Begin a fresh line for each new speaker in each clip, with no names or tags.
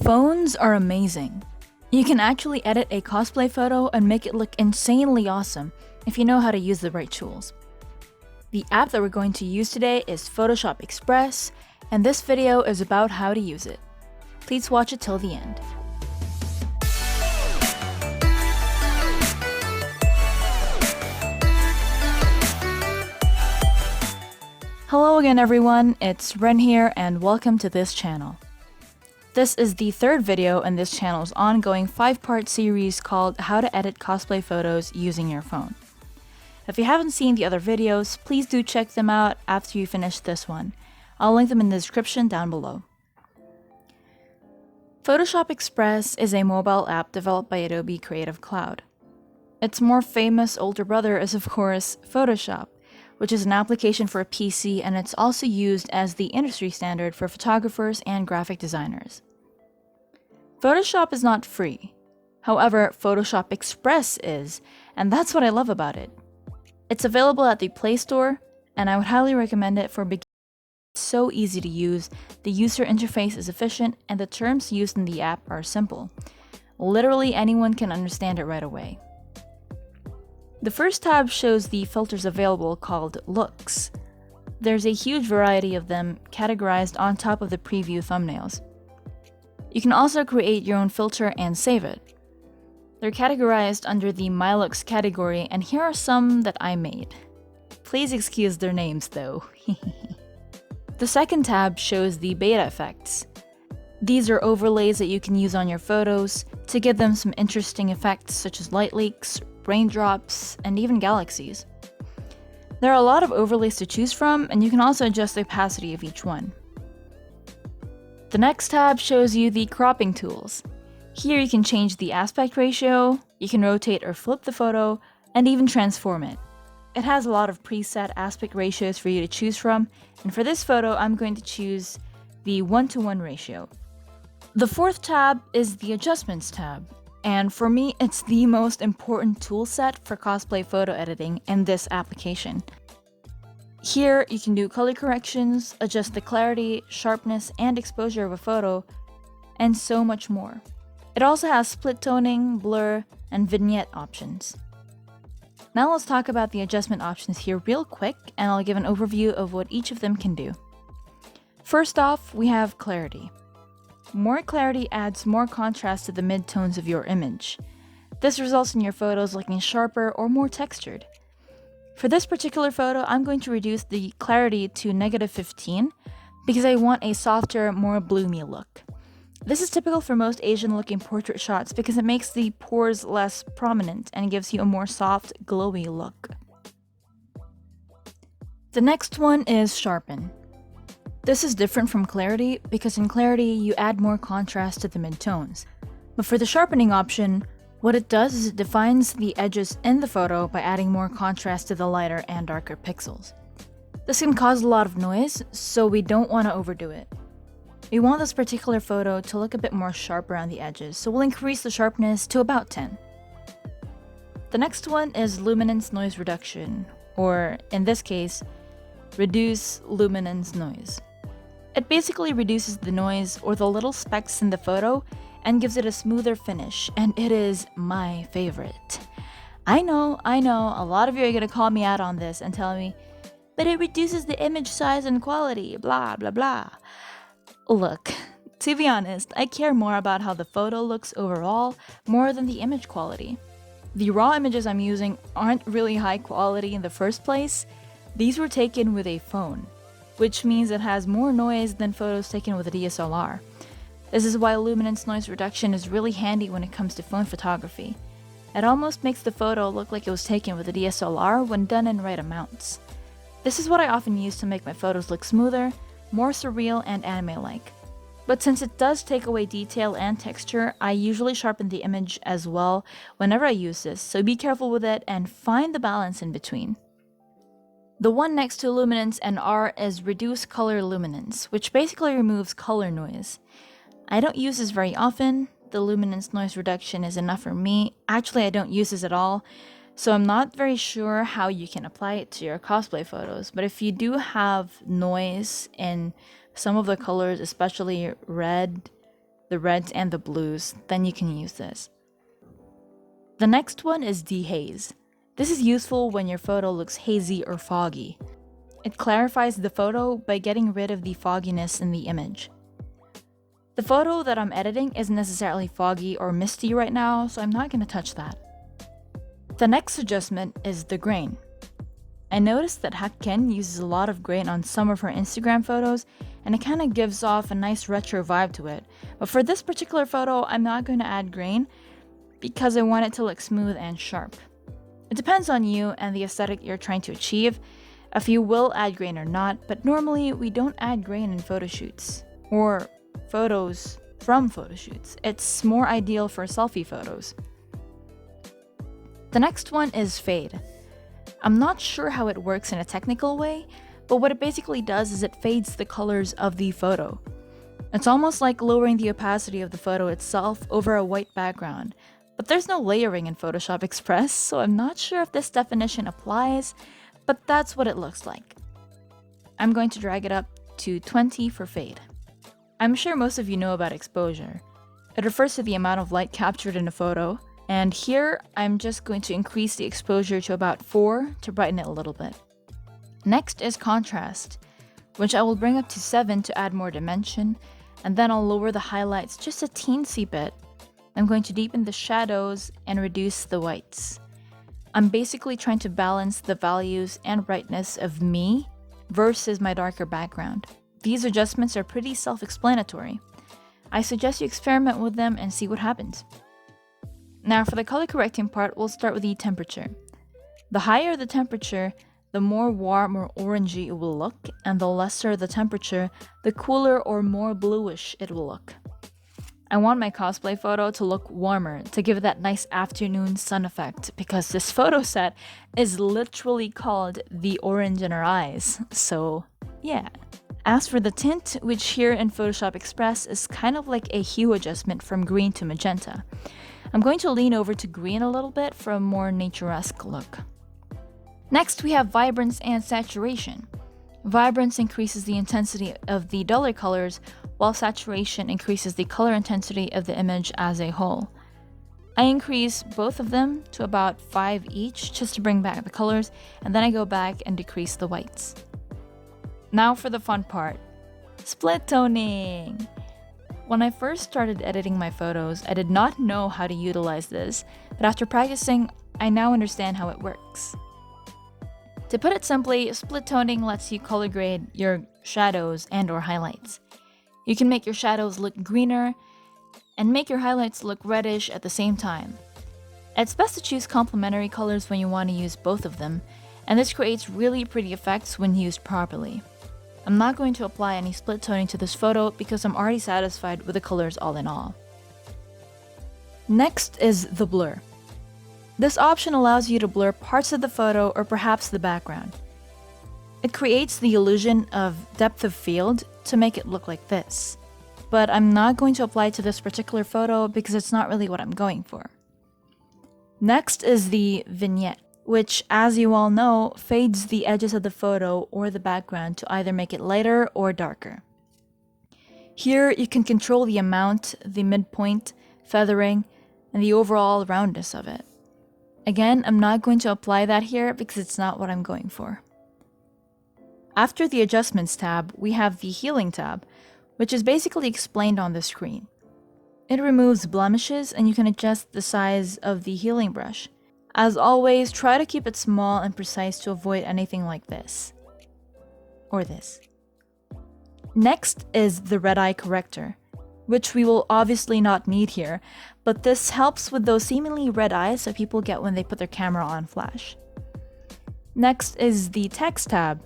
Phones are amazing. You can actually edit a cosplay photo and make it look insanely awesome if you know how to use the right tools. The app that we're going to use today is Photoshop Express, and this video is about how to use it. Please watch it till the end. Hello again everyone, it's Ren here and welcome to this channel. This is the third video in this channel's ongoing 5-part series called How to Edit Cosplay Photos Using Your Phone. If you haven't seen the other videos, please do check them out after you finish this one. I'll link them in the description down below. Photoshop Express is a mobile app developed by Adobe Creative Cloud. Its more famous older brother is of course Photoshop, which is an application for a PC, and it's also used as the industry standard for photographers and graphic designers. Photoshop is not free. However, Photoshop Express is, and that's what I love about it. It's available at the Play Store, and I would highly recommend it for beginners. It's so easy to use, the user interface is efficient, and the terms used in the app are simple. Literally anyone can understand it right away. The first tab shows the filters available called looks. There's a huge variety of them categorized on top of the preview thumbnails. You can also create your own filter and save it. They're categorized under the My Looks category, and here are some that I made. Please excuse their names though. The second tab shows the beta effects. These are overlays that you can use on your photos to give them some interesting effects such as light leaks, raindrops, and even galaxies. There are a lot of overlays to choose from, and you can also adjust the opacity of each one. The next tab shows you the cropping tools. Here you can change the aspect ratio, you can rotate or flip the photo, and even transform it. It has a lot of preset aspect ratios for you to choose from, and for this photo I'm going to choose the 1:1 ratio. The fourth tab is the Adjustments tab. And for me, it's the most important tool set for cosplay photo editing in this application. Here, you can do color corrections, adjust the clarity, sharpness, and exposure of a photo, and so much more. It also has split toning, blur, and vignette options. Now let's talk about the adjustment options here real quick, and I'll give an overview of what each of them can do. First off, we have clarity. More clarity adds more contrast to the midtones of your image. This results in your photos looking sharper or more textured. For this particular photo, I'm going to reduce the clarity to -15 because I want a softer, more bloomy look. This is typical for most Asian-looking portrait shots because it makes the pores less prominent and gives you a more soft, glowy look. The next one is sharpen. This is different from clarity because in clarity you add more contrast to the midtones. But for the sharpening option, what it does is it defines the edges in the photo by adding more contrast to the lighter and darker pixels. This can cause a lot of noise, so we don't want to overdo it. We want this particular photo to look a bit more sharp around the edges, so we'll increase the sharpness to about 10. The next one is luminance noise reduction, or in this case, reduce luminance noise. It basically reduces the noise or the little specks in the photo and gives it a smoother finish, and it is my favorite. I know, a lot of you are gonna call me out on this and tell me, but it reduces the image size and quality, blah blah blah. Look, to be honest, I care more about how the photo looks overall more than the image quality. The raw images I'm using aren't really high quality in the first place. These were taken with a phone, which means it has more noise than photos taken with a DSLR. This is why luminance noise reduction is really handy when it comes to phone photography. It almost makes the photo look like it was taken with a DSLR when done in right amounts. This is what I often use to make my photos look smoother, more surreal and anime-like. But since it does take away detail and texture, I usually sharpen the image as well whenever I use this, so be careful with it and find the balance in between. The one next to luminance and R is reduce color luminance, which basically removes color noise. I don't use this very often. The luminance noise reduction is enough for me. Actually, I don't use this at all, so I'm not very sure how you can apply it to your cosplay photos. But if you do have noise in some of the colors, especially red, the reds and the blues, then you can use this. The next one is dehaze. This is useful when your photo looks hazy or foggy. It clarifies the photo by getting rid of the fogginess in the image. The photo that I'm editing isn't necessarily foggy or misty right now, so I'm not going to touch that. The next adjustment is the grain. I noticed that Hakken uses a lot of grain on some of her Instagram photos, and it kind of gives off a nice retro vibe to it. But for this particular photo, I'm not going to add grain because I want it to look smooth and sharp. It depends on you and the aesthetic you're trying to achieve, if you will add grain or not, but normally we don't add grain in photo shoots, or photos from photo shoots. It's more ideal for selfie photos. The next one is fade. I'm not sure how it works in a technical way, but what it basically does is it fades the colors of the photo. It's almost like lowering the opacity of the photo itself over a white background, but there's no layering in Photoshop Express, so I'm not sure if this definition applies, but that's what it looks like. I'm going to drag it up to 20 for fade. I'm sure most of you know about exposure. It refers to the amount of light captured in a photo, and here I'm just going to increase the exposure to about 4 to brighten it a little bit. Next is contrast, which I will bring up to 7 to add more dimension, and then I'll lower the highlights just a teensy bit. I'm going to deepen the shadows and reduce the whites. I'm basically trying to balance the values and brightness of me versus my darker background. These adjustments are pretty self-explanatory. I suggest you experiment with them and see what happens. Now for the color correcting part, we'll start with the temperature. The higher the temperature, the more warm or orangey it will look, and the lesser the temperature, the cooler or more bluish it will look. I want my cosplay photo to look warmer, to give it that nice afternoon sun effect, because this photo set is literally called the orange in her eyes, so yeah. As for the tint, which here in Photoshop Express is kind of like a hue adjustment from green to magenta, I'm going to lean over to green a little bit for a more naturesque look. Next, we have vibrance and saturation. Vibrance increases the intensity of the duller colors, while saturation increases the color intensity of the image as a whole. I increase both of them to about 5 each just to bring back the colors, and then I go back and decrease the whites. Now for the fun part, split toning. When I first started editing my photos, I did not know how to utilize this, but after practicing, I now understand how it works. To put it simply, split toning lets you color grade your shadows and/or highlights. You can make your shadows look greener and make your highlights look reddish at the same time. It's best to choose complementary colors when you want to use both of them, and this creates really pretty effects when used properly. I'm not going to apply any split toning to this photo because I'm already satisfied with the colors all in all. Next is the blur. This option allows you to blur parts of the photo or perhaps the background. It creates the illusion of depth of field to make it look like this, but I'm not going to apply it to this particular photo because it's not really what I'm going for. Next is the vignette, which, as you all know, fades the edges of the photo or the background to either make it lighter or darker. Here, you can control the amount, the midpoint, feathering, and the overall roundness of it. Again, I'm not going to apply that here because it's not what I'm going for. After the Adjustments tab, we have the Healing tab, which is basically explained on the screen. It removes blemishes and you can adjust the size of the healing brush. As always, try to keep it small and precise to avoid anything like this. Or this. Next is the red eye corrector, which we will obviously not need here, but this helps with those seemingly red eyes that people get when they put their camera on flash. Next is the text tab.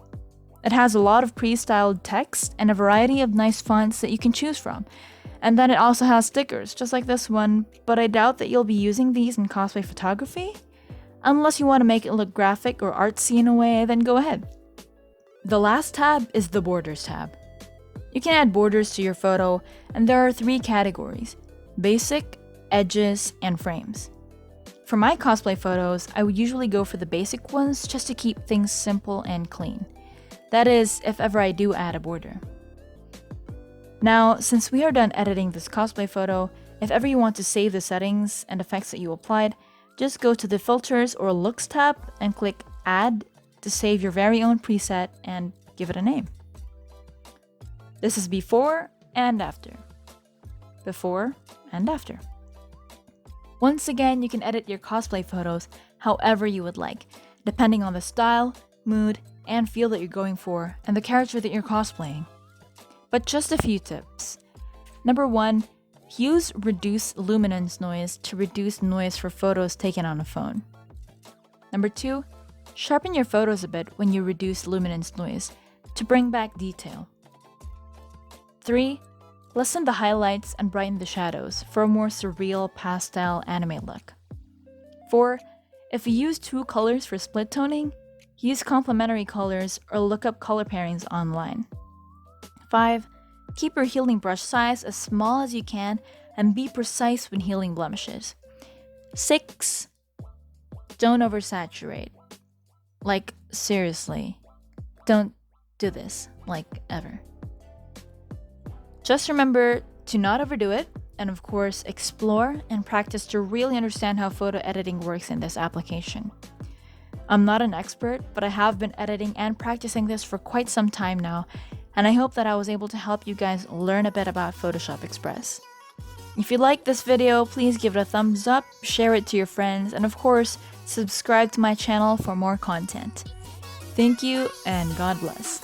It has a lot of pre-styled text and a variety of nice fonts that you can choose from. And then it also has stickers, just like this one, but I doubt that you'll be using these in cosplay photography. Unless you want to make it look graphic or artsy in a way, then go ahead. The last tab is the Borders tab. You can add borders to your photo, and there are 3 categories: basic, edges, and frames. For my cosplay photos, I would usually go for the basic ones just to keep things simple and clean. That is, if ever I do add a border. Now, since we are done editing this cosplay photo, if ever you want to save the settings and effects that you applied, just go to the Filters or Looks tab and click Add to save your very own preset and give it a name. This is before and after. Before and after. Once again, you can edit your cosplay photos however you would like, depending on the style, mood, and feel that you're going for, and the character that you're cosplaying. But just a few tips. Number 1, use Reduce Luminance Noise to reduce noise for photos taken on a phone. Number 2, sharpen your photos a bit when you reduce luminance noise to bring back detail. 3, lessen the highlights and brighten the shadows for a more surreal pastel anime look. 4, if you use 2 colors for split toning, use complementary colors or look up color pairings online. 5, keep your healing brush size as small as you can and be precise when healing blemishes. 6, don't oversaturate. Like, seriously, don't do this, like, ever. Just remember to not overdo it, and of course, explore and practice to really understand how photo editing works in this application. I'm not an expert, but I have been editing and practicing this for quite some time now, and I hope that I was able to help you guys learn a bit about Photoshop Express. If you liked this video, please give it a thumbs up, share it to your friends, and of course, subscribe to my channel for more content. Thank you, and God bless.